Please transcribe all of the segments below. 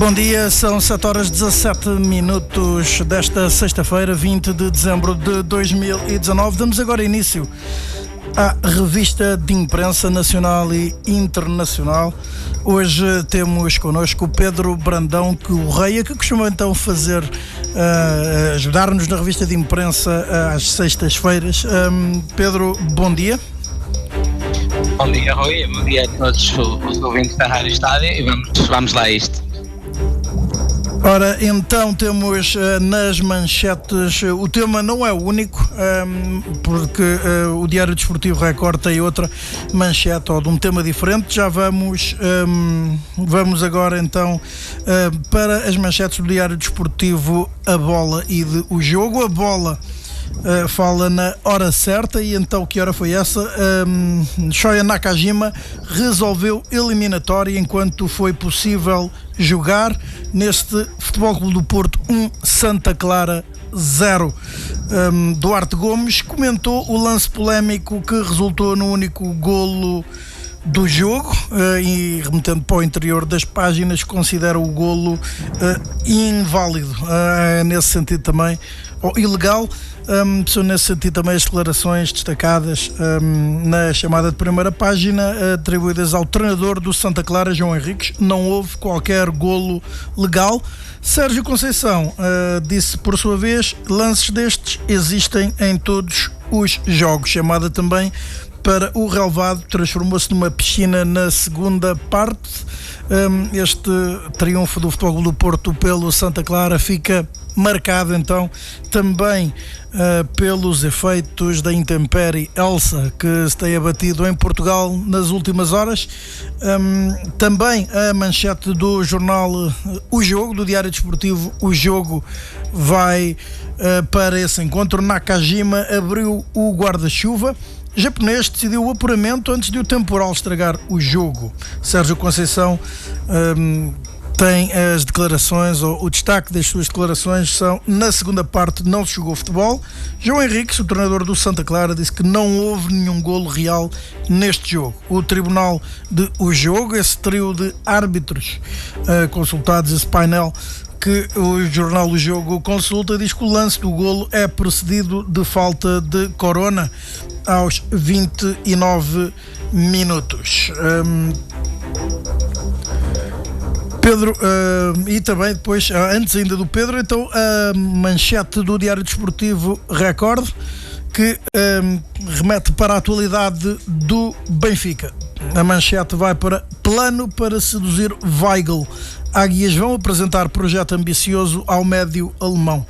Bom dia, são 7h17 desta sexta-feira, 20 de dezembro de 2019. Damos agora início à revista de imprensa nacional e internacional. Hoje temos connosco o Pedro Brandão Correia, que costuma então ajudar-nos na revista de imprensa às sextas-feiras. Pedro, bom dia. Bom dia, Rui, bom dia a todos os ouvintes da Rádio Estádio e vamos lá a isto. Ora, então temos nas manchetes, o tema não é o único, porque o Diário Desportivo Record tem outra manchete ou de um tema diferente. Já vamos agora então para as manchetes do Diário Desportivo, a bola e o jogo. A bola fala na hora certa, e então que hora foi essa? Shoya Nakajima resolveu eliminatória enquanto foi possível jogar neste Futebol Clube do Porto 1, Santa Clara 0. Duarte Gomes comentou o lance polémico que resultou no único golo do jogo e, remetendo para o interior das páginas, considera o golo inválido, nesse sentido também, ou ilegal. São nesse sentido também as declarações destacadas na chamada de primeira página, atribuídas ao treinador do Santa Clara, João Henriques. Não houve qualquer golo legal. Sérgio Conceição disse, por sua vez, lances destes existem em todos os jogos. Chamada também para o relevado, transformou-se numa piscina na segunda parte. Este triunfo do Futebol Clube do Porto pelo Santa Clara fica marcado então também pelos efeitos da intempérie Elsa que se tem abatido em Portugal nas últimas horas. Também a manchete do jornal O Jogo, do Diário Desportivo O Jogo, vai para esse encontro. Nakajima abriu o guarda-chuva. Japonês decidiu o apuramento antes de o temporal estragar o jogo. Sérgio Conceição tem as declarações, ou o destaque das suas declarações são: na segunda parte não se jogou futebol. João Henriques, o treinador do Santa Clara, disse que não houve nenhum golo real neste jogo. O tribunal de O Jogo, esse trio de árbitros consultados, esse painel que o jornal O Jogo consulta, diz que o lance do golo é precedido de falta de Corona aos 29 minutos. Pedro, e também depois, antes ainda do Pedro, então a manchete do Diário Desportivo Record, que remete para a atualidade do Benfica. A manchete vai para: plano para seduzir Weigl. Águias vão apresentar projeto ambicioso ao médio alemão.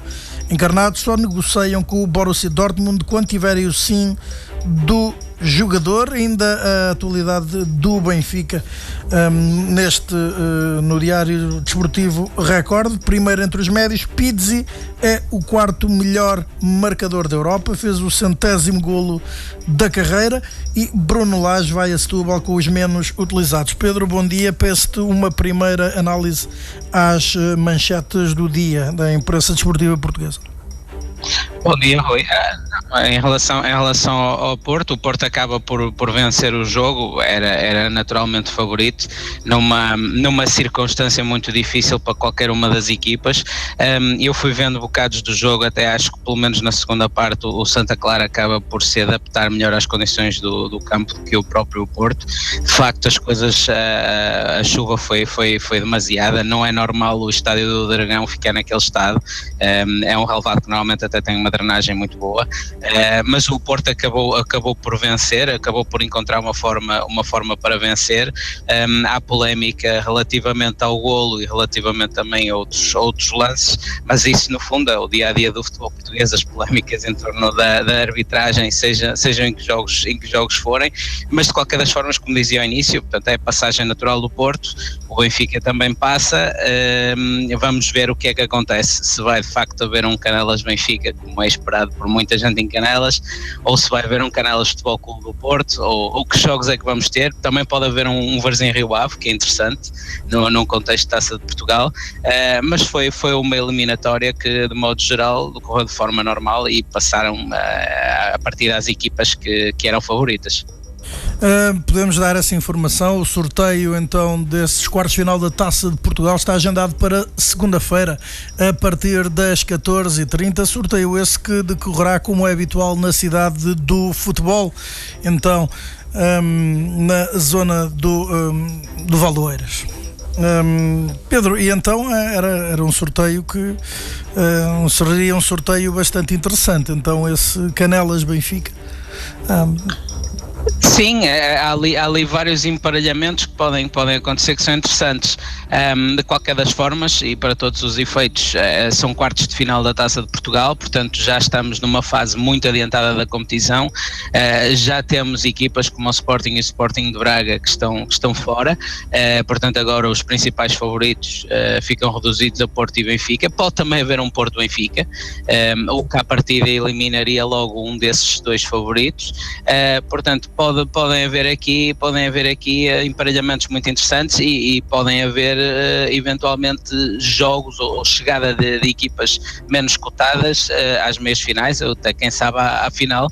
Encarnados só negociam com o Borussia Dortmund quando tiverem o sim do jogador. Ainda a atualidade do Benfica no Diário Desportivo Record. Primeiro entre os médios, Pizzi é o quarto melhor marcador da Europa, fez o 100º golo da carreira, e Bruno Lage vai a Setúbal com os menos utilizados. Pedro, bom dia. Peço-te uma primeira análise às manchetes do dia da imprensa desportiva portuguesa. Bom dia, Rui. Em relação ao Porto, o Porto acaba por vencer o jogo, era naturalmente favorito, numa circunstância muito difícil para qualquer uma das equipas. Eu fui vendo bocados do jogo, até acho que pelo menos na segunda parte o Santa Clara acaba por se adaptar melhor às condições do campo do que o próprio Porto. De facto, as coisas, a chuva foi demasiada, não é normal o estádio do Dragão ficar naquele estado. É um relevado que normalmente até tem uma drenagem muito boa, mas o Porto acabou por vencer, acabou por encontrar uma forma para vencer. Há polémica relativamente ao golo e relativamente também a outros lances, mas isso no fundo é o dia-a-dia do futebol português, as polémicas em torno da arbitragem, sejam em que jogos forem, mas de qualquer das formas, como dizia ao início, portanto é a passagem natural do Porto. O Benfica também passa. Vamos ver o que é que acontece, se vai de facto haver um Canelas-Benfica, como é esperado por muita gente em Canelas, ou se vai haver um Canelas Futebol Clube do Porto, ou que jogos é que vamos ter. Também pode haver um Varzim Rio Ave, que é interessante, num contexto de Taça de Portugal, mas foi uma eliminatória que, de modo geral, decorreu de forma normal e passaram a partir das equipas que eram favoritas. Podemos dar essa informação. O sorteio então desses quartos de final da Taça de Portugal está agendado para segunda-feira a partir das 14h30. Sorteio esse que decorrerá, como é habitual, na cidade do futebol, então na zona do Valdoeiras. Pedro, e então era um sorteio que seria um sorteio bastante interessante, então esse Canelas Benfica. Sim, há ali vários emparelhamentos que podem acontecer que são interessantes. De qualquer das formas, e para todos os efeitos, são quartos de final da Taça de Portugal, portanto já estamos numa fase muito adiantada da competição. Já temos equipas como o Sporting e o Sporting de Braga que estão fora, portanto agora os principais favoritos ficam reduzidos a Porto e Benfica. Pode também haver um Porto-Benfica, o que à partida eliminaria logo um desses dois favoritos, portanto podem haver aqui emparelhamentos muito interessantes e podem haver eventualmente jogos ou chegada de equipas menos cotadas às meias finais, ou até quem sabe à final,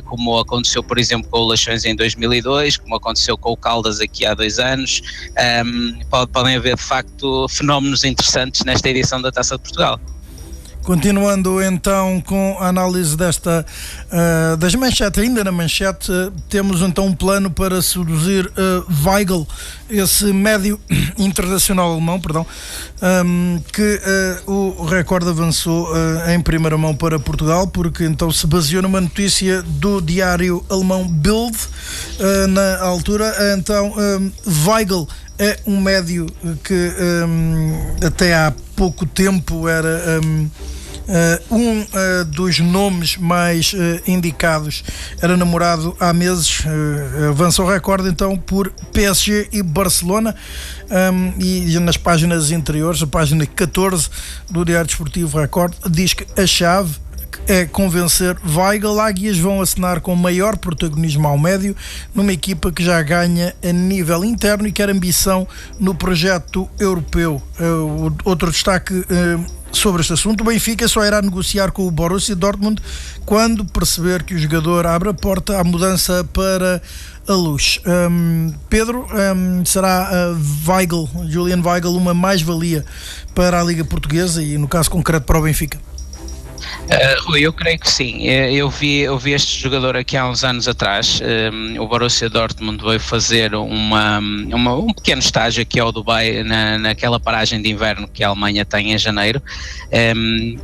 como aconteceu por exemplo com o Leixões em 2002, como aconteceu com o Caldas aqui há 2 anos. Podem haver de facto fenómenos interessantes nesta edição da Taça de Portugal. Continuando então com a análise das manchetes, ainda na manchete, temos então um plano para seduzir Weigl, esse médio internacional alemão, que o Record avançou em primeira mão para Portugal, porque então se baseou numa notícia do diário alemão Bild, na altura. Então Weigl é um médio que até há pouco tempo era dos nomes mais indicados, era namorado há meses. Avança o recorde então por PSG e Barcelona, e nas páginas interiores, a página 14 do Diário Desportivo Record diz que a chave é convencer Weigl. Águias vão assinar com maior protagonismo ao médio, numa equipa que já ganha a nível interno e quer ambição no projeto europeu. Outro destaque sobre este assunto: o Benfica só irá negociar com o Borussia Dortmund quando perceber que o jogador abre a porta à mudança para a luz. Pedro, será Julian Weigl uma mais-valia para a Liga Portuguesa e no caso concreto para o Benfica? Rui, eu creio que sim. Eu vi este jogador aqui há uns anos atrás. O Borussia Dortmund veio fazer um pequeno estágio aqui ao Dubai, naquela paragem de inverno que a Alemanha tem em janeiro,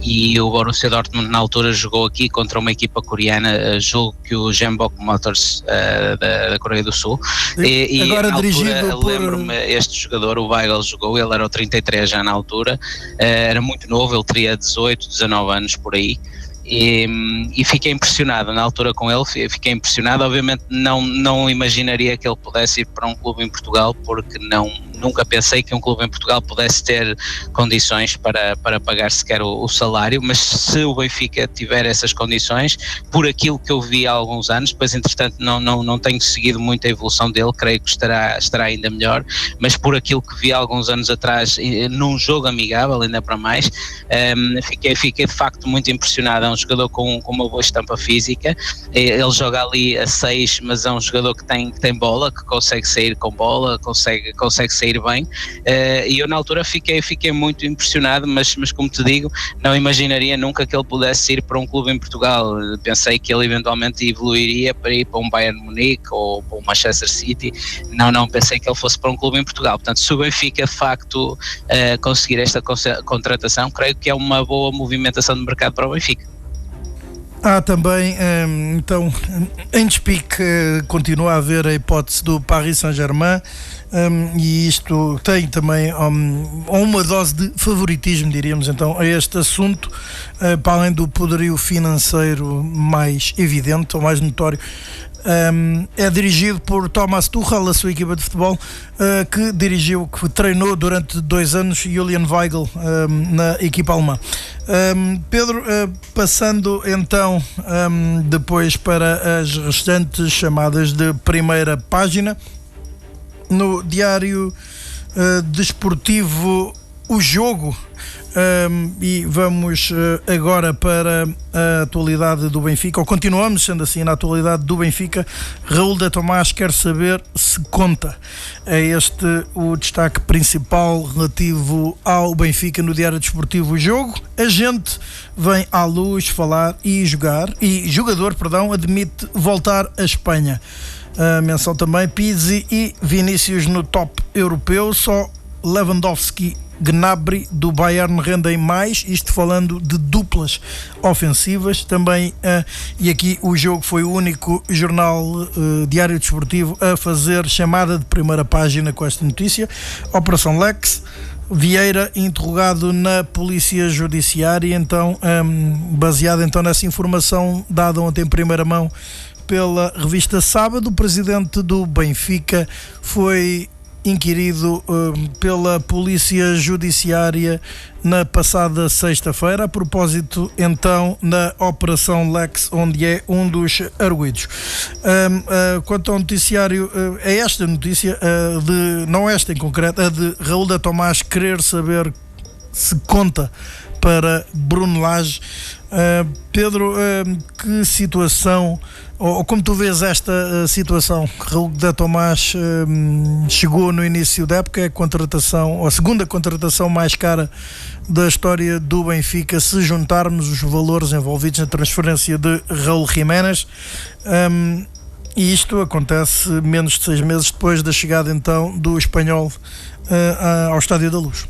e o Borussia Dortmund na altura jogou aqui contra uma equipa coreana, julgo que o Jeonbuk Motors da Coreia do Sul, e agora dirigido lembro-me, este jogador, o Weigl, jogou, ele era o 33 já na altura, era muito novo, ele teria 18, 19 anos por aí. E fiquei impressionado na altura com ele, fiquei impressionado. Obviamente não imaginaria que ele pudesse ir para um clube em Portugal, porque nunca pensei que um clube em Portugal pudesse ter condições para pagar sequer o salário, mas se o Benfica tiver essas condições, por aquilo que eu vi há alguns anos, depois entretanto não tenho seguido muito a evolução dele, creio que estará ainda melhor, mas por aquilo que vi há alguns anos atrás, num jogo amigável ainda para mais, fiquei de facto muito impressionado. É um jogador com uma boa estampa física, ele joga ali a 6, mas é um jogador que tem bola, que consegue sair com bola, consegue sair bem, e eu na altura fiquei muito impressionado, mas como te digo, não imaginaria nunca que ele pudesse ir para um clube em Portugal. Pensei que ele eventualmente evoluiria para ir para um Bayern Munique ou para um Manchester City, não pensei que ele fosse para um clube em Portugal. Portanto, se o Benfica de facto conseguir esta contratação, creio que é uma boa movimentação de mercado para o Benfica. Há também, então, em despique, continua a haver a hipótese do Paris Saint-Germain, e isto tem também uma dose de favoritismo, diríamos, então, a este assunto, para além do poderio financeiro mais evidente ou mais notório. É dirigido por Thomas Tuchel, a sua equipa de futebol, que treinou durante 2 anos Julian Weigl na equipa alemã. Pedro, passando então depois para as restantes chamadas de primeira página, no Diário Desportivo o jogo. E vamos agora para a atualidade do Benfica, ou continuamos sendo assim na atualidade do Benfica. Raul de Tomás quer saber se conta. É este o destaque principal relativo ao Benfica no Diário Desportivo. O jogo, a gente vem à luz falar e jogador admite voltar à Espanha. A menção também Pizzi e Vinícius no top europeu, só Lewandowski, Gnabry do Bayern rendem mais, isto falando de duplas ofensivas também, e aqui o jogo foi o único jornal Diário Desportivo a fazer chamada de primeira página com esta notícia. Operação Lex, Vieira interrogado na Polícia Judiciária, então baseado então nessa informação dada ontem em primeira mão pela revista Sábado, o presidente do Benfica foi inquirido pela Polícia Judiciária na passada sexta-feira, a propósito então da Operação Lex, onde é um dos arguidos. Quanto ao noticiário, é esta notícia, não esta em concreto, a de Raul de Tomás querer saber se conta para Bruno Lage. Pedro, que situação, ou como tu vês esta situação? Raul de Tomás chegou no início da época, é a segunda contratação mais cara da história do Benfica, se juntarmos os valores envolvidos na transferência de Raúl Jiménez, e isto acontece menos de 6 meses depois da chegada então do espanhol ao Estádio da Luz.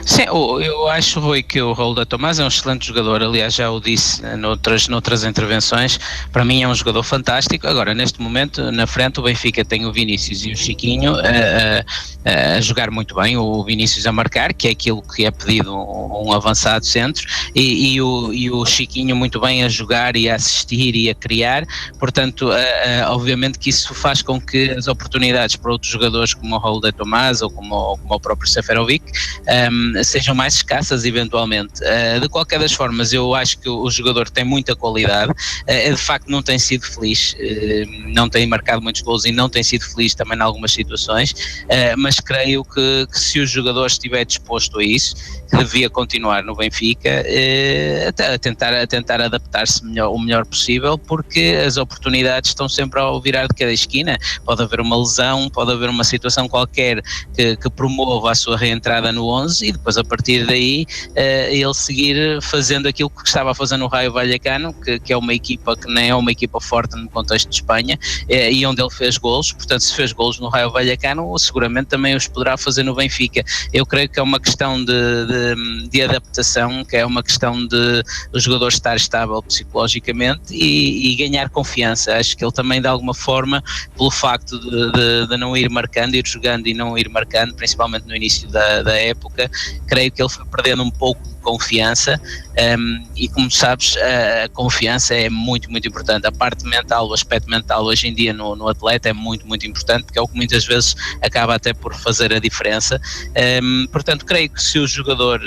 Sim, eu acho, Rui, que o Raul de Tomás é um excelente jogador. Aliás, já o disse noutras intervenções, para mim é um jogador fantástico. Agora, neste momento, na frente o Benfica tem o Vinícius e o Chiquinho a jogar muito bem, o Vinícius a marcar, que é aquilo que é pedido um avançado centro, e o Chiquinho muito bem a jogar e a assistir e a criar. Portanto, obviamente que isso faz com que as oportunidades para outros jogadores como o Raul de Tomás ou como o próprio Seferovic sejam mais escassas eventualmente. De qualquer das formas, eu acho que o jogador tem muita qualidade, de facto não tem sido feliz, não tem marcado muitos gols e não tem sido feliz também em algumas situações, mas creio que se o jogador estiver disposto a isso, que devia continuar no Benfica, a tentar adaptar-se o melhor possível, porque as oportunidades estão sempre ao virar de cada esquina. Pode haver uma lesão, pode haver uma situação qualquer que promova a sua reentrada no 11, e depois a partir daí ele seguir fazendo aquilo que estava a fazer no Rayo Vallecano, que é uma equipa que nem é uma equipa forte no contexto de Espanha, e onde ele fez golos. Portanto, se fez golos no Rayo Vallecano, seguramente também os poderá fazer no Benfica. Eu creio que é uma questão de adaptação, que é uma questão de o jogador estar estável psicologicamente e ganhar confiança. Acho que ele também, de alguma forma, pelo facto de não ir marcando, ir jogando e não ir marcando, principalmente no início da época, creio que ele foi perdendo um pouco de confiança, e como sabes, a confiança é muito, muito importante. A parte mental, o aspecto mental hoje em dia no atleta é muito, muito importante, porque é o que muitas vezes acaba até por fazer a diferença. Portanto, creio que se o jogador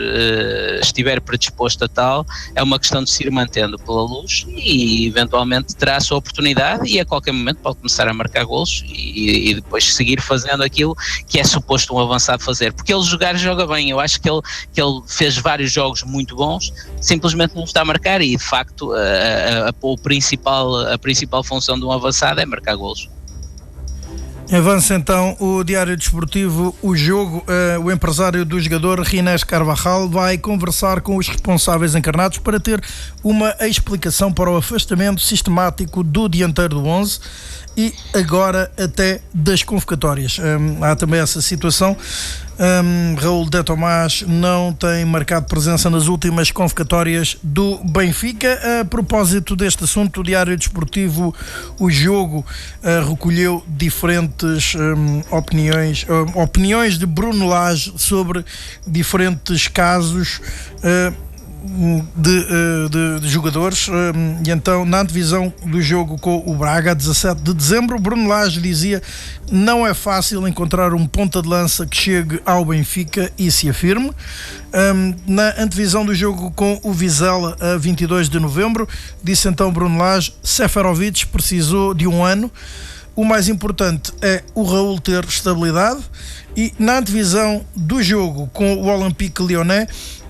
estiver predisposto a tal, é uma questão de se ir mantendo pela Luz e eventualmente terá a sua oportunidade, e a qualquer momento pode começar a marcar golos e depois seguir fazendo aquilo que é suposto um avançado fazer, porque ele joga bem. Eu acho que ele fez vários jogos muito bons, simplesmente não está a marcar, e de facto a principal função de um avançado é marcar golos. Avança então o Diário Desportivo. O jogo, o empresário do jogador Ginés Carvajal vai conversar com os responsáveis encarnados para ter uma explicação para o afastamento sistemático do dianteiro do 11 e agora até das convocatórias. Há também essa situação. Raul de Tomás não tem marcado presença nas últimas convocatórias do Benfica. A propósito deste assunto, o Diário Desportivo, o jogo, recolheu diferentes opiniões de Bruno Lage sobre diferentes casos de jogadores, e então na antevisão do jogo com o Braga, 17 de dezembro, Bruno Lage dizia: não é fácil encontrar um ponta de lança que chegue ao Benfica e se afirme. Na antevisão do jogo com o Vizela, a 22 de novembro, disse então Bruno Lage: Seferovic precisou de um ano. o mais importante é o Raul ter estabilidade, e na antevisão do jogo com o Olympique Lyonnais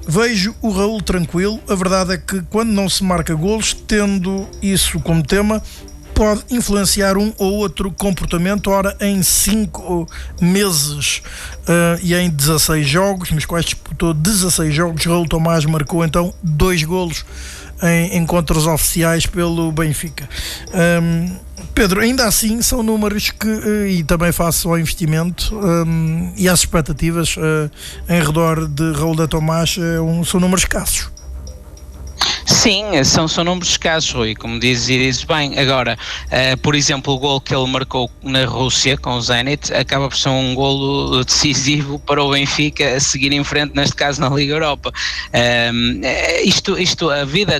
vejo o Raul tranquilo. A verdade é que quando não se marca golos, tendo isso como tema, pode influenciar um ou outro comportamento. Ora, em 5 meses e em 16 jogos, nos quais disputou 16 jogos, Raul Tomás marcou então 2 golos em encontros oficiais pelo Benfica. Pedro, ainda assim são números que, e também face ao investimento e às expectativas em redor de Raul de Tomás, são números escassos. Sim, são números escassos, Rui, como dizes bem. Agora, por exemplo, o golo que ele marcou na Rússia com o Zenit acaba por ser um golo decisivo para o Benfica a seguir em frente, neste caso na Liga Europa.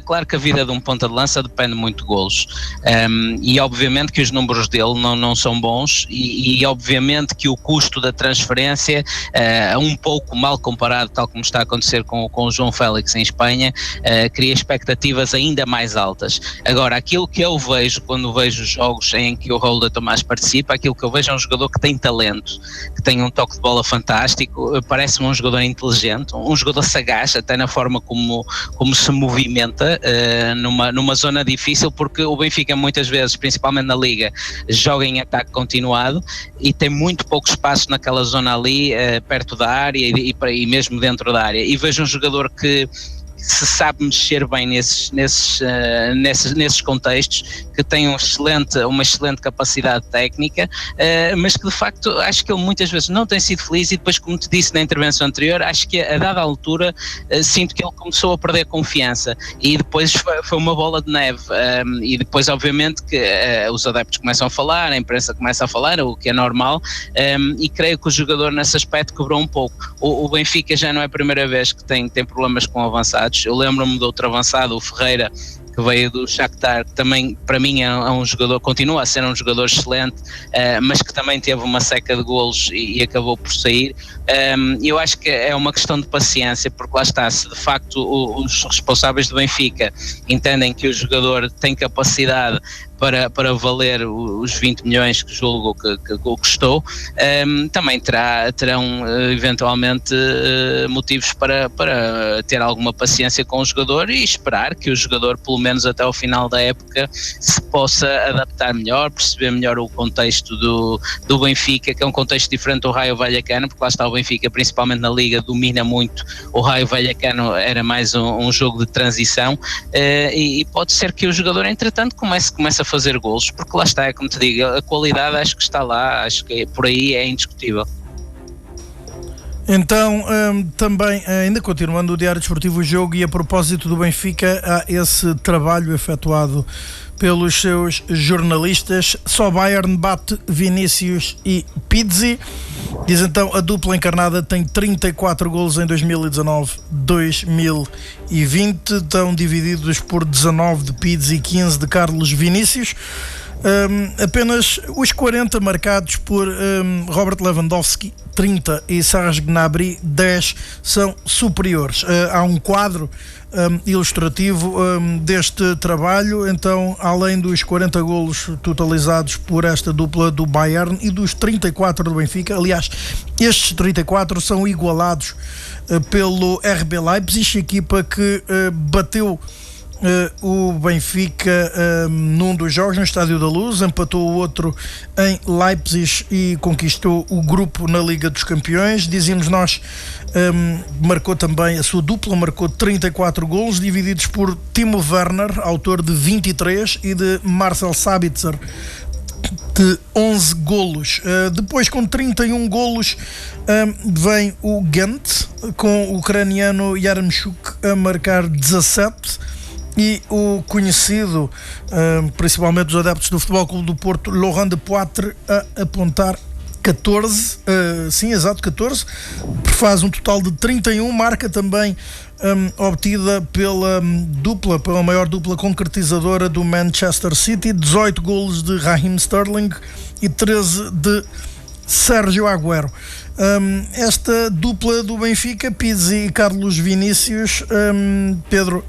Claro que a vida de um ponta de lança depende muito de golos, e obviamente que os números dele não são bons, e obviamente que o custo da transferência é um pouco mal comparado, tal como está a acontecer com o João Félix em Espanha, cria expectativas ainda mais altas. Agora, aquilo que eu vejo quando vejo jogos em que o Raul de Tomás participa, aquilo que eu vejo é um jogador que tem talento, que tem um toque de bola fantástico, parece-me um jogador inteligente, um jogador sagaz, até na forma como se movimenta numa zona difícil, porque o Benfica muitas vezes, principalmente na Liga, joga em ataque continuado e tem muito pouco espaço naquela zona ali, perto da área e mesmo dentro da área, e vejo um jogador que se sabe mexer bem nesses contextos, que tem uma excelente capacidade técnica, mas que de facto acho que ele muitas vezes não tem sido feliz, e depois, como te disse na intervenção anterior, acho que a dada altura sinto que ele começou a perder confiança, e depois foi uma bola de neve, e depois obviamente que os adeptos começam a falar, a imprensa começa a falar, o que é normal, e creio que o jogador nesse aspecto quebrou um pouco. O Benfica já não é a primeira vez que tem problemas com avançados. Eu lembro-me de outro avançado, o Ferreira, que veio do Shakhtar, que também para mim é um jogador, continua a ser um jogador excelente, mas que também teve uma seca de golos e acabou por sair. Eu acho que é uma questão de paciência, porque lá está, se de facto os responsáveis do Benfica entendem que o jogador tem capacidade para valer os 20 milhões que julgo que custou, também terão eventualmente motivos para ter alguma paciência com o jogador e esperar que o jogador, pelo menos até ao final da época, se possa adaptar melhor, perceber melhor o contexto do Benfica, que é um contexto diferente do Raio Vallecano, porque lá está, o Benfica, principalmente na Liga, domina muito. O Raio Vallecano era mais um jogo de transição, e pode ser que o jogador, entretanto, comece a fazer golos, porque lá está, é como te digo, a qualidade acho que está lá, acho que por aí é indiscutível. Então, também, ainda continuando o Diário Desportivo, o jogo, e a propósito do Benfica, há esse trabalho efetuado pelos seus jornalistas. Só Bayern bate Vinícius e Pizzi. Diz então, a dupla encarnada tem 34 golos em 2019-2020, estão divididos por 19 de Pizzi e 15 de Carlos Vinícius. Apenas os 40 marcados por Robert Lewandowski, 30, e Serge Gnabry, 10, são superiores. Há um quadro ilustrativo deste trabalho. Então, além dos 40 golos totalizados por esta dupla do Bayern e dos 34 do Benfica, aliás, estes 34 são igualados pelo RB Leipzig, equipa que bateu o Benfica num dos jogos no Estádio da Luz, empatou o outro em Leipzig e conquistou o grupo na Liga dos Campeões. Dizíamos nós, marcou também, a sua dupla marcou 34 golos, divididos por Timo Werner, autor de 23, e de Marcel Sabitzer, de 11 golos. Depois, com 31 golos, vem o Ghent, com o ucraniano Yaremchuk a marcar 17, e o conhecido, principalmente dos adeptos do Futebol Clube do Porto, Laurent Depoitre, a apontar 14, sim, exato, 14, faz um total de 31, marca também obtida pela maior dupla concretizadora do Manchester City, 18 golos de Raheem Sterling e 13 de Sérgio Agüero. Esta dupla do Benfica, Pizzi e Carlos Vinícius, Pedro,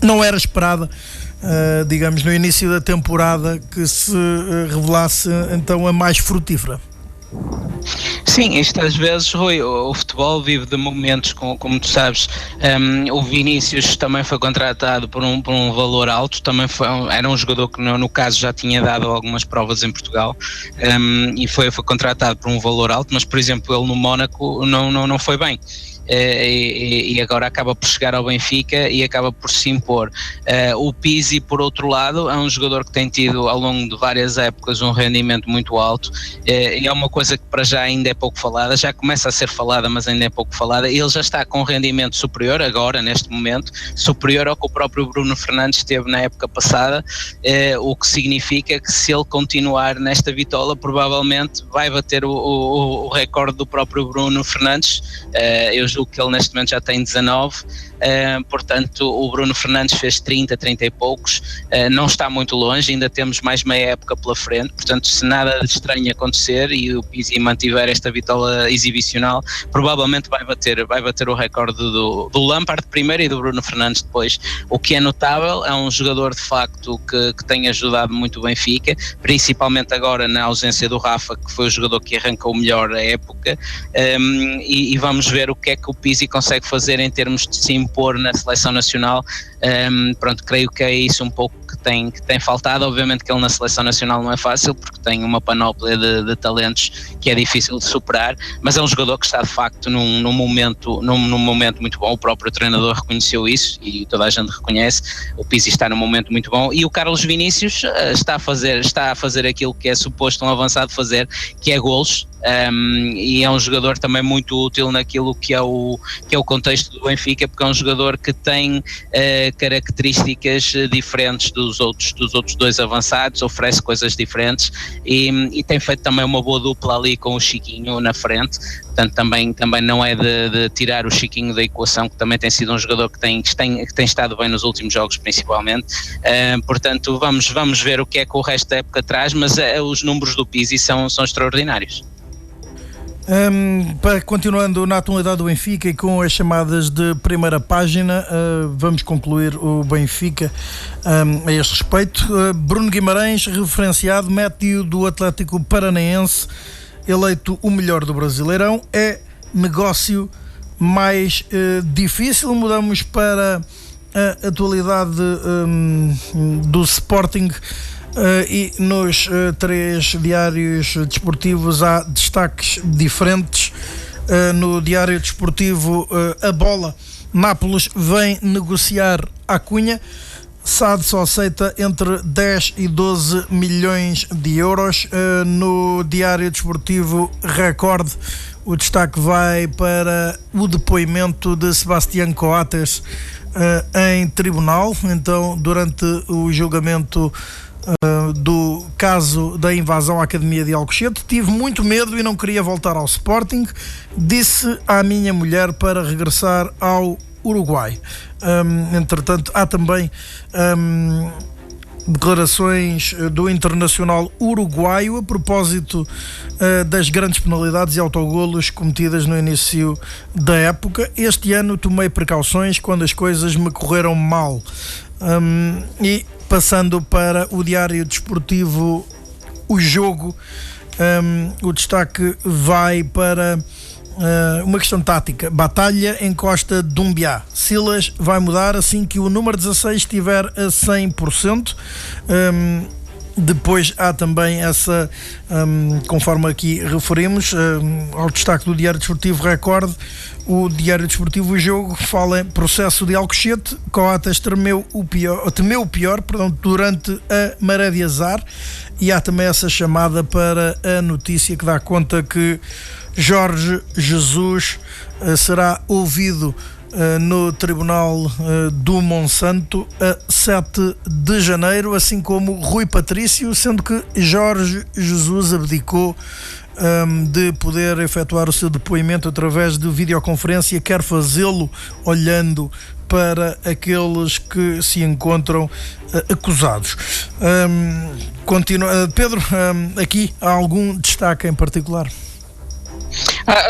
não era esperada digamos, no início da temporada, que se revelasse então a mais frutífera. Sim, isto às vezes, Rui, o futebol vive de momentos, como tu sabes. O Vinícius também foi contratado por um valor alto, também era um jogador que no caso já tinha dado algumas provas em Portugal, e foi contratado por um valor alto, mas por exemplo ele no Mónaco não foi bem. E agora acaba por chegar ao Benfica e acaba por se impor. O Pizzi, por outro lado, é um jogador que tem tido ao longo de várias épocas um rendimento muito alto, e é uma coisa que para já ainda é pouco falada, já começa a ser falada, mas ainda é pouco falada. Ele já está com um rendimento superior agora, neste momento, superior ao que o próprio Bruno Fernandes teve na época passada, o que significa que se ele continuar nesta vitola, provavelmente vai bater o recorde do próprio Bruno Fernandes. Eu julgo que ele neste momento já tem 19, portanto o Bruno Fernandes fez 30 e poucos, não está muito longe, ainda temos mais meia época pela frente, portanto se nada de estranho acontecer e o Pizzi mantiver esta vitola exibicional, provavelmente vai bater o recorde do Lampard primeiro e do Bruno Fernandes depois. O que é notável, é um jogador de facto que tem ajudado muito o Benfica, principalmente agora na ausência do Rafa, que foi o jogador que arrancou melhor a época, e vamos ver o que é que o Pizzi consegue fazer em termos de se impor na seleção nacional. Pronto, creio que é isso um pouco que tem faltado. Obviamente que ele na seleção nacional não é fácil, porque tem uma panóplia de talentos que é difícil de superar, mas é um jogador que está de facto num momento muito bom. O próprio treinador reconheceu isso e toda a gente reconhece. O Pizzi está num momento muito bom e o Carlos Vinícius está a fazer aquilo que é suposto um avançado fazer, que é golos. E é um jogador também muito útil naquilo que é o contexto do Benfica, porque é um jogador que tem características diferentes dos outros dois avançados, oferece coisas diferentes e tem feito também uma boa dupla ali com o Chiquinho na frente. Portanto também não é de tirar o Chiquinho da equação, que também tem sido um jogador que tem estado bem nos últimos jogos principalmente. Portanto vamos ver o que é que o resto da época traz, mas os números do Pizzi são extraordinários. Continuando na atualidade do Benfica e com as chamadas de primeira página, vamos concluir o Benfica a este respeito. Bruno Guimarães, referenciado, médio do Atlético Paranaense, eleito o melhor do Brasileirão. É negócio mais difícil. Mudamos para a atualidade do Sporting. E nos três diários desportivos há destaques diferentes. No diário desportivo A Bola, Nápoles vem negociar Acunha. SAD só aceita entre 10 e 12 milhões de euros. No diário desportivo Record, o destaque vai para o depoimento de Sebastián Coates em tribunal. Então, durante o julgamento do caso da invasão à Academia de Alcochete, tive muito medo e não queria voltar ao Sporting, disse à minha mulher para regressar ao Uruguai. Entretanto, há também declarações do internacional uruguaio a propósito das grandes penalidades e autogolos cometidas no início da época. Este ano tomei precauções quando as coisas me correram mal. E passando para o diário desportivo O Jogo, o destaque vai para uma questão tática. Batalha em Costa de Dumbiá. Silas vai mudar assim que o número 16 estiver a 100%. Depois há também essa, conforme aqui referimos, ao destaque do Diário Desportivo Record, o Diário Desportivo O Jogo fala em processo de Alcochete. Coates temeu o pior durante a maré de azar, e há também essa chamada para a notícia que dá conta que Jorge Jesus será ouvido no Tribunal do Monsanto a 7 de janeiro, assim como Rui Patrício, sendo que Jorge Jesus abdicou de poder efetuar o seu depoimento através de videoconferência, quer fazê-lo olhando para aqueles que se encontram acusados. Pedro, aqui há algum destaque em particular?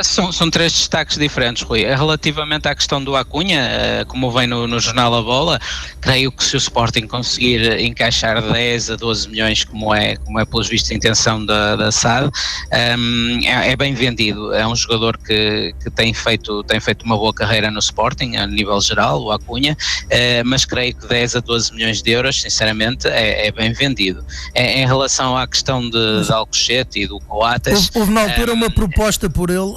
São três destaques diferentes, Rui. Relativamente à questão do Acunha, como vem no jornal A Bola, creio que se o Sporting conseguir encaixar 10 a 12 milhões, como é pelos vistos a intenção da SAD, é bem vendido. É um jogador que tem feito uma boa carreira no Sporting, a nível geral, o Acunha, mas creio que 10 a 12 milhões de euros, sinceramente, é bem vendido. Em relação à questão de Alcochete e do Coates... Houve na altura uma proposta por ele,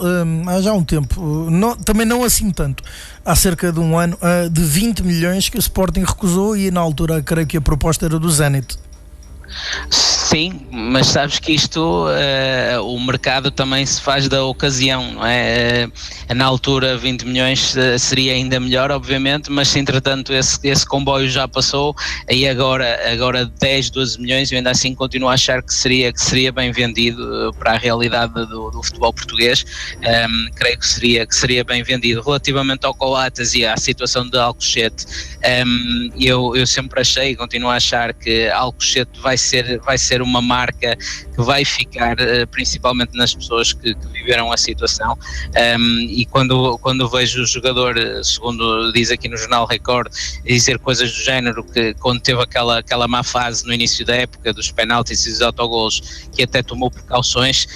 há já um tempo, também não assim tanto, há cerca de um ano, de 20 milhões que o Sporting recusou, e na altura creio que a proposta era do Zenit. Sim, mas sabes que isto, o mercado também se faz da ocasião, não é? Na altura 20 milhões seria ainda melhor, obviamente, mas se entretanto esse comboio já passou, e agora 10, 12 milhões, eu ainda assim continuo a achar que seria bem vendido para a realidade do futebol português. Creio que seria bem vendido. Relativamente ao Coates e à situação de Alcochete, eu sempre achei e continuo a achar que Alcochete vai ser uma marca que vai ficar principalmente nas pessoas que viveram a situação, e quando vejo o jogador, segundo diz aqui no Jornal Record, dizer coisas do género, que quando teve aquela má fase no início da época dos penaltis e dos autogolos, que até tomou precauções,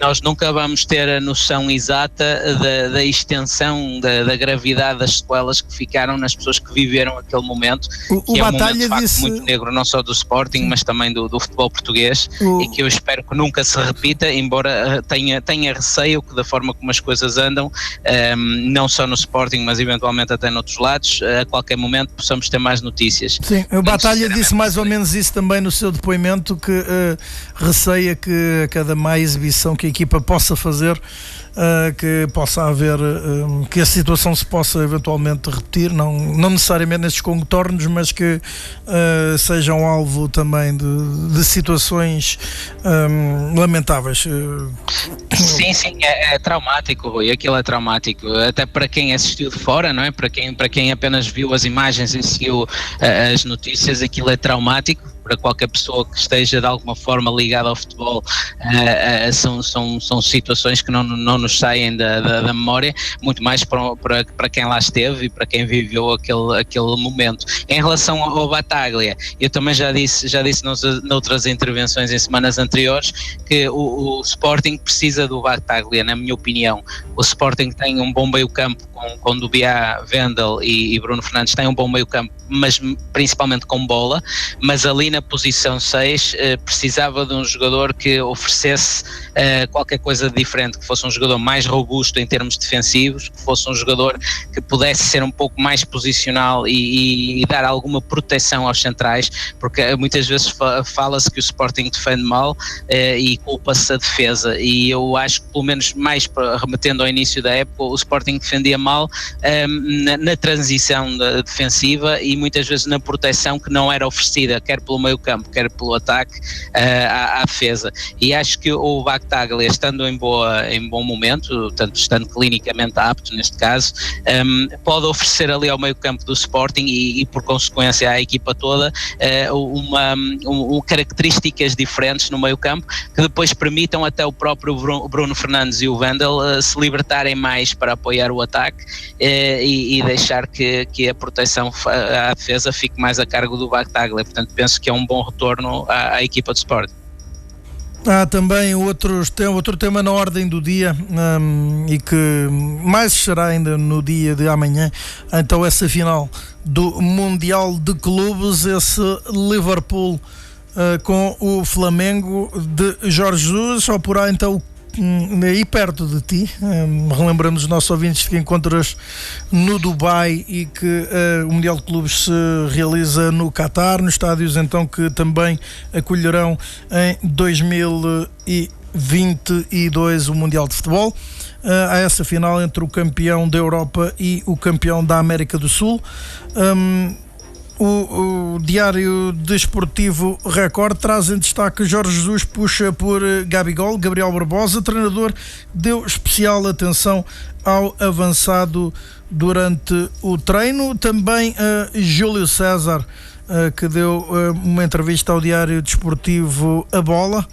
nós nunca vamos ter a noção exata da extensão, da gravidade das sequelas que ficaram nas pessoas que viveram aquele momento, que é um momento de facto muito negro, não só do Sporting, mas também do futebol português, e que eu espero que nunca se repita, embora tenha receio que da forma como as coisas andam, não só no Sporting, mas eventualmente até noutros lados, a qualquer momento possamos ter mais notícias. Sim, o Batalha disse mais ou menos isso também no seu depoimento, que receia que a cada má exibição que a equipa possa fazer, que possa haver, que a situação se possa eventualmente repetir, não necessariamente nestes contornos, mas que sejam alvo também de situações lamentáveis. Sim, é traumático, Rui, aquilo é traumático, até para quem assistiu de fora, não é? Para quem apenas viu as imagens e seguiu as notícias, aquilo é traumático. Para qualquer pessoa que esteja de alguma forma ligada ao futebol, são situações que não nos saem da memória, muito mais para quem lá esteve e para quem viveu aquele momento. Em relação ao Battaglia, eu também já disse noutras intervenções em semanas anteriores, que o Sporting precisa do Battaglia, na minha opinião. O Sporting tem um bom meio-campo com Dubiá, Wendel e Bruno Fernandes, tem um bom meio-campo, mas principalmente com bola, mas ali na posição 6 precisava de um jogador que oferecesse qualquer coisa de diferente, que fosse um jogador mais robusto em termos defensivos, que fosse um jogador que pudesse ser um pouco mais posicional e dar alguma proteção aos centrais, porque muitas vezes fala-se que o Sporting defende mal e culpa-se a defesa, e eu acho que pelo menos mais remetendo ao início da época, o Sporting defendia mal na transição defensiva e muitas vezes na proteção que não era oferecida, quer pelo meio campo, quer pelo ataque à defesa, e acho que o Battaglia, estando em bom momento, portanto, estando clinicamente apto neste caso, pode oferecer ali ao meio campo do Sporting e por consequência à equipa toda características diferentes no meio campo, que depois permitam até o próprio Bruno Fernandes e o Wendel se libertarem mais para apoiar o ataque e deixar que a proteção à defesa fique mais a cargo do Battaglia. Portanto, penso que é um bom retorno à equipa de Sporting. Há também outro tema na ordem do dia, e que mais será ainda no dia de amanhã, então essa final do Mundial de Clubes, esse Liverpool com o Flamengo de Jorge Jesus. Só por aí então aí perto de ti, relembramos os nossos ouvintes que encontras no Dubai e que o Mundial de Clubes se realiza no Qatar, nos estádios então que também acolherão em 2022 o Mundial de Futebol. Há essa final entre o campeão da Europa e o campeão da América do Sul. O Diário Desportivo Record traz em destaque: Jorge Jesus puxa por Gabigol. Gabriel Barbosa, treinador, deu especial atenção ao avançado durante o treino. Também Júlio César, que deu uma entrevista ao Diário Desportivo A Bola,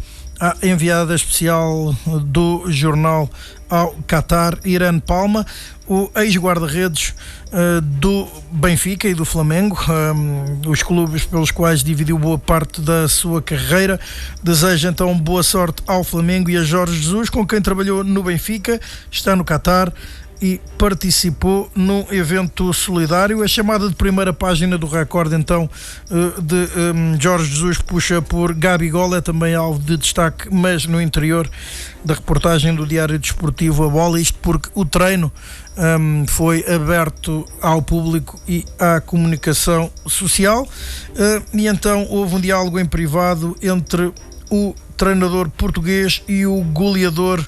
a enviada especial do jornal ao Qatar, Irene Palma, o ex-guarda-redes do Benfica e do Flamengo, os clubes pelos quais dividiu boa parte da sua carreira. Deseja então boa sorte ao Flamengo e a Jorge Jesus, com quem trabalhou no Benfica, está no Qatar e participou num evento solidário. A chamada de primeira página do Record, então, de Jorge Jesus, puxa por Gabigol, é também alvo de destaque, mas no interior da reportagem do Diário Desportivo A Bola, isto porque o treino foi aberto ao público e à comunicação social, e então houve um diálogo em privado entre o treinador português e o goleador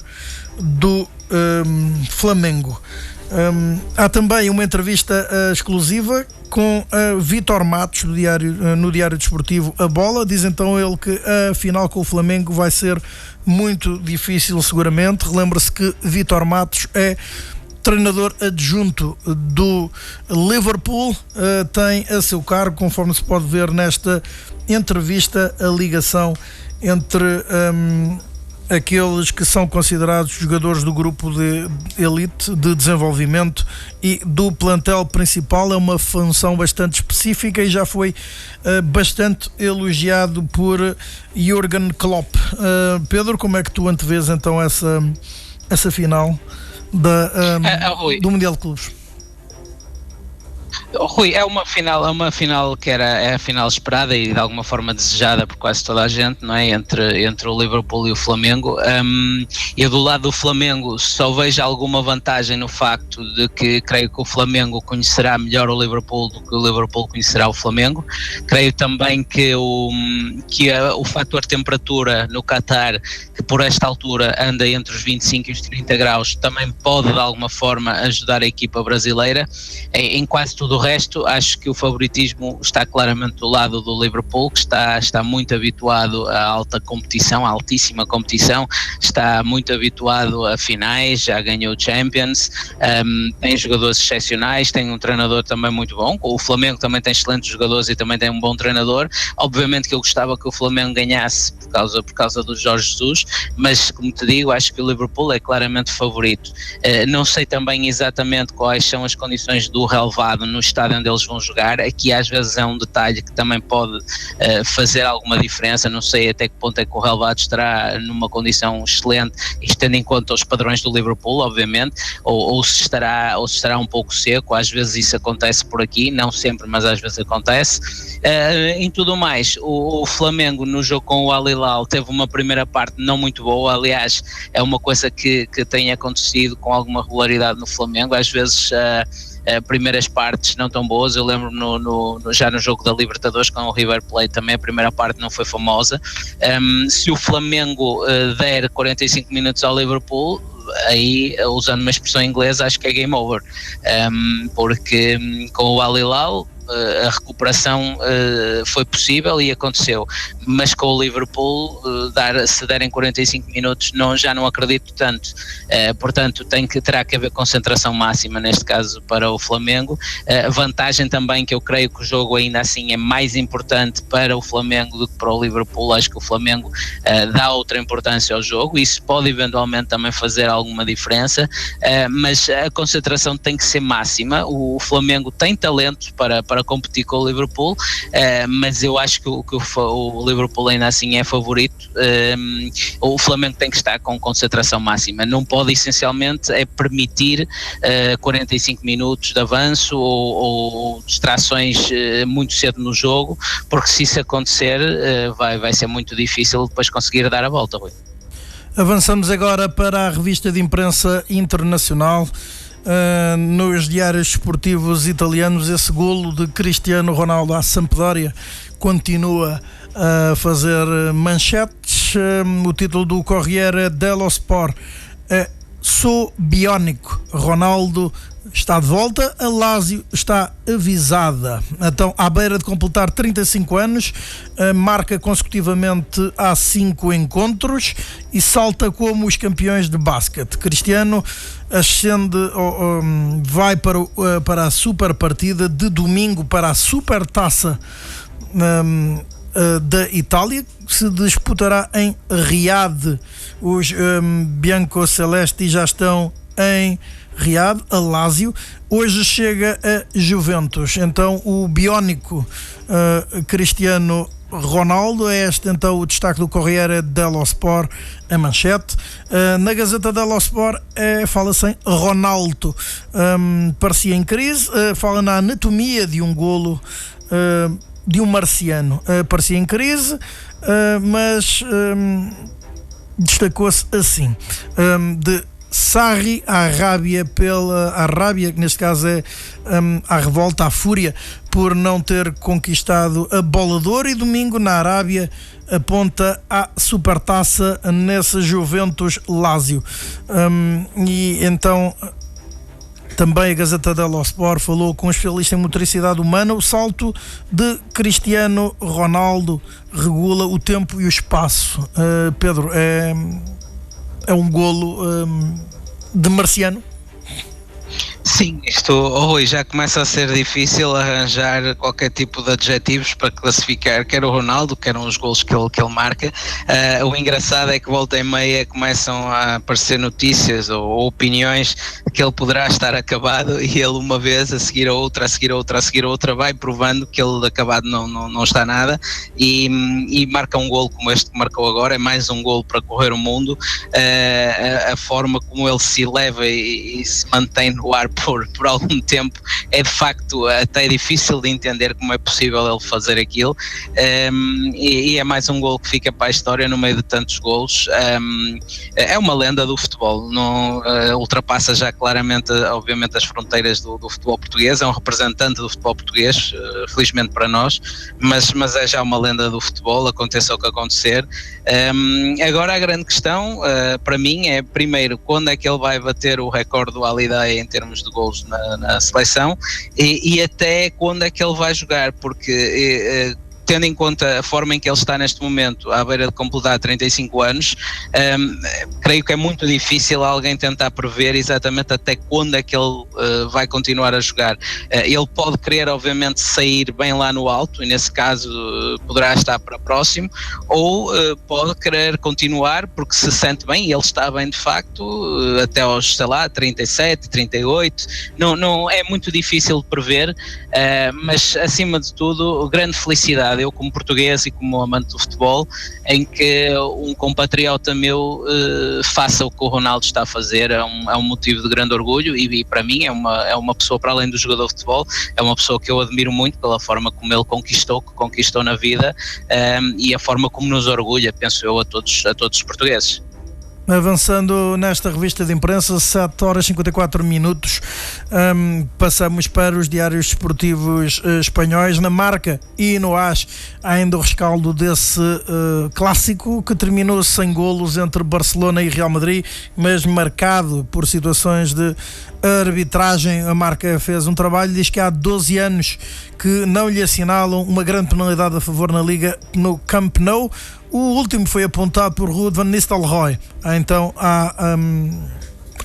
do Flamengo. Há também uma entrevista exclusiva com Vítor Matos no Diário Desportivo A Bola. Diz então ele que a final com o Flamengo vai ser muito difícil, seguramente. Relembra-se que Vítor Matos é treinador adjunto do Liverpool, tem a seu cargo, conforme se pode ver nesta entrevista, a ligação entre aqueles que são considerados jogadores do grupo de elite de desenvolvimento e do plantel principal. É uma função bastante específica e já foi bastante elogiado por Jürgen Klopp. Pedro, como é que tu antevês então essa final do Mundial de Clubes? Rui, é uma final que é a final esperada e de alguma forma desejada por quase toda a gente, não é? Entre o Liverpool e o Flamengo. Eu do lado do Flamengo só vejo alguma vantagem no facto de que creio que o Flamengo conhecerá melhor o Liverpool do que o Liverpool conhecerá o Flamengo. Creio também que o fator temperatura no Qatar, que por esta altura anda entre os 25 e os 30 graus, também pode de alguma forma ajudar a equipa brasileira. Em quase tudo o resto, acho que o favoritismo está claramente do lado do Liverpool, que está muito habituado à alta competição, à altíssima competição, está muito habituado a finais, já ganhou Champions, tem jogadores excepcionais, tem um treinador também muito bom. O Flamengo também tem excelentes jogadores e também tem um bom treinador. Obviamente que eu gostava que o Flamengo ganhasse por causa do Jorge Jesus, mas como te digo, acho que o Liverpool é claramente favorito. Não sei também exatamente quais são as condições do relevado no estádio onde eles vão jogar. Aqui às vezes é um detalhe que também pode fazer alguma diferença. Não sei até que ponto é que o relevado estará numa condição excelente, isto tendo em conta os padrões do Liverpool, obviamente, ou se estará um pouco seco. Às vezes isso acontece por aqui, não sempre, mas às vezes acontece. Em tudo mais, o Flamengo no jogo com o Al Hilal teve uma primeira parte não muito boa. Aliás, é uma coisa que tem acontecido com alguma regularidade no Flamengo. Às vezes primeiras partes não tão boas. Eu lembro já no jogo da Libertadores com o River Plate também a primeira parte não foi famosa. Se o Flamengo der 45 minutos ao Liverpool, aí, usando uma expressão inglesa, acho que é game over, porque com o Al Hilal a recuperação foi possível e aconteceu, mas com o Liverpool se derem 45 minutos já não acredito tanto. Portanto terá que haver concentração máxima neste caso para o Flamengo. Vantagem também que eu creio que o jogo ainda assim é mais importante para o Flamengo do que para o Liverpool. Acho que o Flamengo dá outra importância ao jogo, isso pode eventualmente também fazer alguma diferença, mas a concentração tem que ser máxima. O Flamengo tem talento para competir com o Liverpool, mas eu acho que o Liverpool ainda assim é favorito. O Flamengo tem que estar com concentração máxima, não pode essencialmente permitir 45 minutos de avanço ou distrações muito cedo no jogo, porque se isso acontecer vai ser muito difícil depois conseguir dar a volta, Rui. Avançamos agora para a revista de imprensa internacional. Nos diários esportivos italianos, esse golo de Cristiano Ronaldo à Sampdoria continua a fazer manchetes. O título do Corriere dello Sport é "Sou biónico, Ronaldo está de volta, a Lazio está avisada". Então, à beira de completar 35 anos, marca consecutivamente há 5 encontros e salta como os campeões de basquete. Cristiano ascende, vai para a super partida de domingo para a super taça da Itália, que se disputará em Riad. Os bianco-celesti já estão em Riad, a Lazio. Hoje chega a Juventus. Então o biónico Cristiano Ronaldo é este então o destaque do Corriere dello Sport, a manchete. Na Gazeta dello Sport fala-se em Ronaldo, parecia em crise, fala na anatomia de um golo de um marciano, parecia em crise, mas destacou-se assim, de Sarri à Rábia, que neste caso é a revolta, a fúria por não ter conquistado a bola de ouro, e domingo na Arábia aponta à supertaça nessa Juventus Lazio. E então também a Gazeta dello Sport falou com um especialista em motricidade humana. O salto de Cristiano Ronaldo regula o tempo e o espaço. Pedro, é um golo de marciano? Sim, isto, Rui, já começa a ser difícil arranjar qualquer tipo de adjetivos para classificar quer o Ronaldo, quer os golos que ele marca. O engraçado é que volta e meia começam a aparecer notícias ou opiniões que ele poderá estar acabado, e ele uma vez, a seguir a outra, a seguir a outra, a seguir a outra, vai provando que ele acabado não está nada, e marca um golo como este que marcou agora. É mais um golo para correr o mundo. A forma como ele se eleva e se mantém no ar por algum tempo é de facto até difícil de entender como é possível ele fazer aquilo, e é mais um golo que fica para a história no meio de tantos golos. É uma lenda do futebol, ultrapassa já claramente, obviamente, as fronteiras do futebol português. É um representante do futebol português, felizmente para nós, mas é já uma lenda do futebol, aconteça o que acontecer. Agora a grande questão para mim é, primeiro, quando é que ele vai bater o recorde do Haliday em termos de golos na seleção, e até quando é que ele vai jogar, porque tendo em conta a forma em que ele está neste momento, à beira de completar 35 anos, creio que é muito difícil alguém tentar prever exatamente até quando é que ele vai continuar a jogar. Ele pode querer, obviamente, sair bem lá no alto, e nesse caso poderá estar para próximo, ou pode querer continuar porque se sente bem, e ele está bem de facto, até aos, sei lá, 37, 38, não é muito difícil de prever, mas acima de tudo, grande felicidade, eu como português e como amante do futebol, em que um compatriota meu faça o que o Ronaldo está a fazer. É um motivo de grande orgulho, e para mim é uma pessoa, para além do jogador de futebol, é uma pessoa que eu admiro muito pela forma como ele conquistou na vida, e a forma como nos orgulha, penso eu, a todos os portugueses. Avançando nesta revista de imprensa, 7 horas e 54 minutos, passamos para os diários desportivos espanhóis. Na Marca e no AS há ainda o rescaldo desse clássico que terminou sem golos entre Barcelona e Real Madrid, mas marcado por situações de arbitragem. A Marca fez um trabalho, diz que há 12 anos que não lhe assinalam uma grande penalidade a favor na Liga no Camp Nou. O último foi apontado por Ruud van Nistelrooy. Então há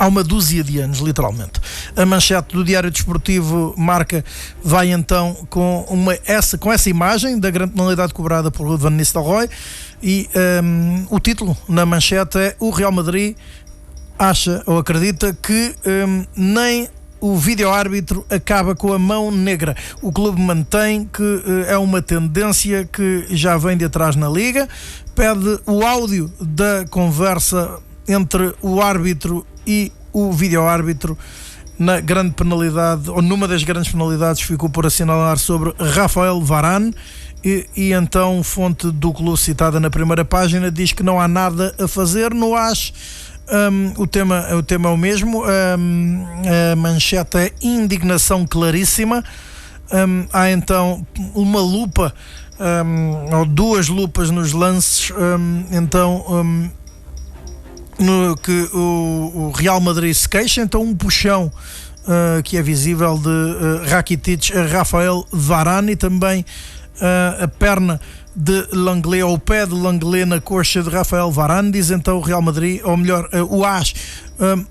uma dúzia de anos, literalmente. A manchete do Diário Desportivo Marca vai então com essa imagem da grande penalidade cobrada por Ruud van Nistelrooy, e o título na manchete é: o Real Madrid acha ou acredita que nem o vídeo-árbitro acaba com a mão negra. O clube mantém que é uma tendência que já vem de atrás na Liga, pede o áudio da conversa entre o árbitro e o vídeo-árbitro na grande penalidade, ou numa das grandes penalidades, ficou por assinalar sobre Rafael Varane, e então fonte do clube citada na primeira página diz que não há nada a fazer. No AS o tema é o mesmo. A manchete é indignação claríssima. Há então uma lupa, ou duas lupas nos lances, no que o Real Madrid se queixa. Então um puxão que é visível de Rakitic a Rafael Varane, e também a perna de Langley, ou o pé de Langley na coxa de Rafael Varane. Diz então o Real Madrid, ou melhor, o AS.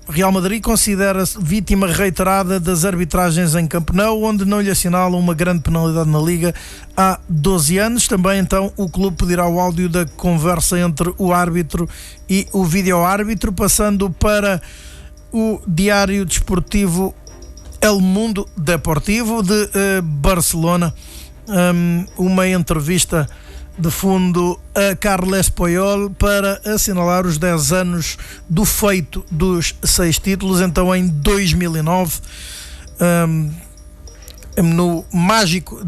Real Madrid considera-se vítima reiterada das arbitragens em Camp Nou, onde não lhe assinalam uma grande penalidade na Liga há 12 anos. Também então o clube pedirá o áudio da conversa entre o árbitro e o vídeo-árbitro. Passando para o diário desportivo El Mundo Deportivo de Barcelona, uma entrevista de fundo a Carles Puyol para assinalar os 10 anos do feito dos 6 títulos. Então em 2009, no mágico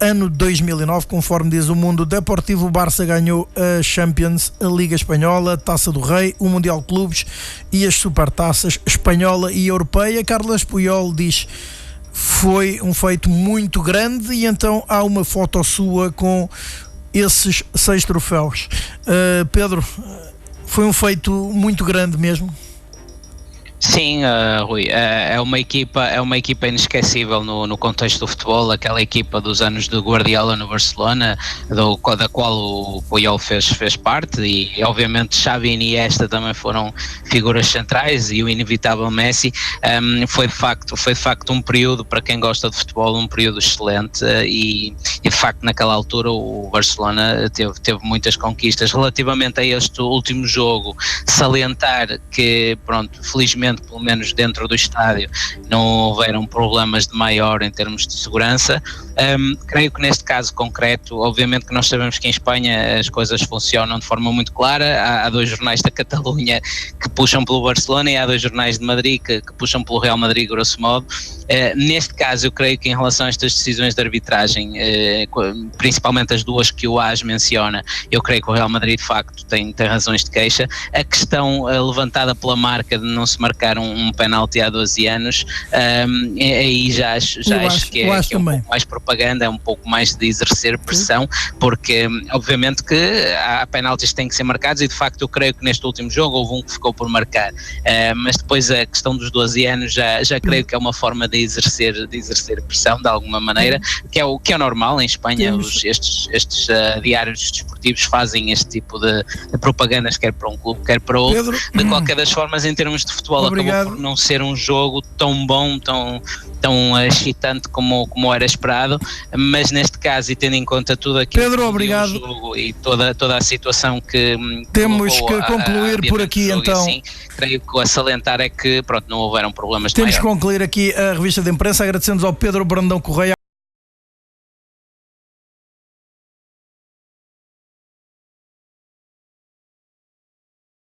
ano 2009, conforme diz o Mundo Deportivo, o Barça ganhou a Champions, a Liga Espanhola, a Taça do Rei, o Mundial de Clubes e as Supertaças Espanhola e Europeia. Carles Puyol diz: foi um feito muito grande, e então há uma foto sua com esses 6 troféus. Pedro, foi um feito muito grande mesmo? Sim, Rui, é uma equipa inesquecível no contexto do futebol, aquela equipa dos anos de Guardiola no Barcelona, da qual o Puyol fez parte, e obviamente Xavi e Iniesta também foram figuras centrais, e o inevitável Messi. Foi de facto um período, para quem gosta de futebol, um período excelente, e de facto naquela altura o Barcelona teve muitas conquistas. Relativamente a este último jogo, salientar que, pronto, felizmente, pelo menos dentro do estádio, não houveram problemas de maior em termos de segurança. Creio que neste caso concreto, obviamente que nós sabemos que em Espanha as coisas funcionam de forma muito clara. Há 2 jornais da Catalunha que puxam pelo Barcelona, e há 2 jornais de Madrid que puxam pelo Real Madrid, grosso modo. Neste caso, eu creio que em relação a estas decisões de arbitragem, principalmente as 2 que o AS menciona, eu creio que o Real Madrid de facto tem razões de queixa. A questão levantada pela marca de não se marcar um penalti há 12 anos, aí já acho que é um pouco mais propaganda, é um pouco mais de exercer pressão, porque obviamente que há penaltis que têm que ser marcados, e de facto eu creio que neste último jogo houve um que ficou por marcar, mas depois a questão dos 12 anos já creio que é uma forma de exercer pressão de alguma maneira, que é normal em Espanha. Estes diários desportivos fazem este tipo de propagandas, quer para um clube, quer para outro. Pedro, de qualquer das formas, em termos de futebol, acabou por não ser um jogo tão bom, tão excitante como era esperado, mas neste caso, e tendo em conta tudo aquilo, Pedro, obrigado, jogo e toda a situação que temos que concluir por aqui, então. Assim, creio que a salientar é que, pronto, não houveram problemas de Temos maior. que concluir aqui a revista de imprensa, agradecemos ao Pedro Brandão Correia.